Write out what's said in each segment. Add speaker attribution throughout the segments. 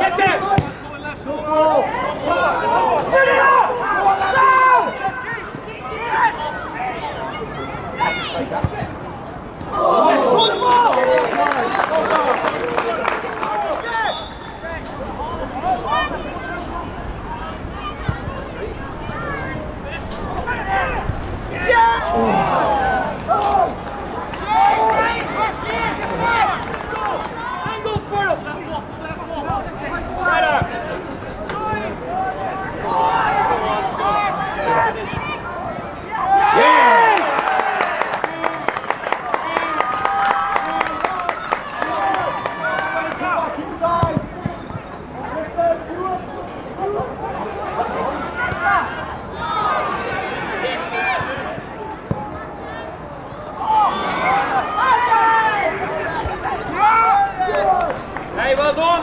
Speaker 1: Get there! Hey, well done!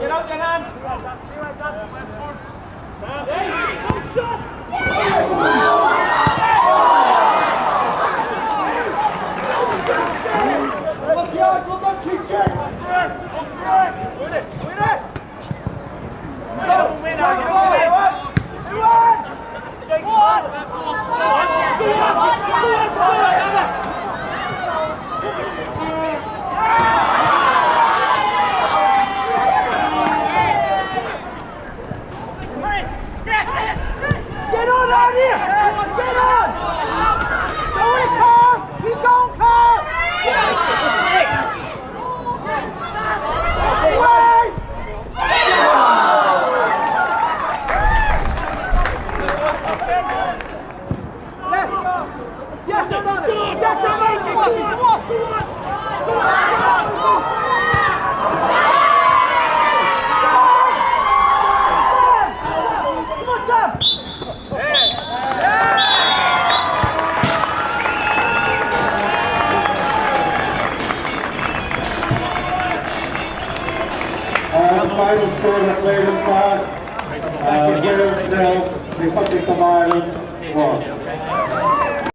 Speaker 1: Get out, Janan! Hey, good shot!
Speaker 2: Get on out here! Get on! Go in, Carl! Keep going, Carl! That's it! Yes, I'm on it! Yes, I'm on it! Come on!
Speaker 3: The final score that played in class, Wales 0, Republic of Ireland 1.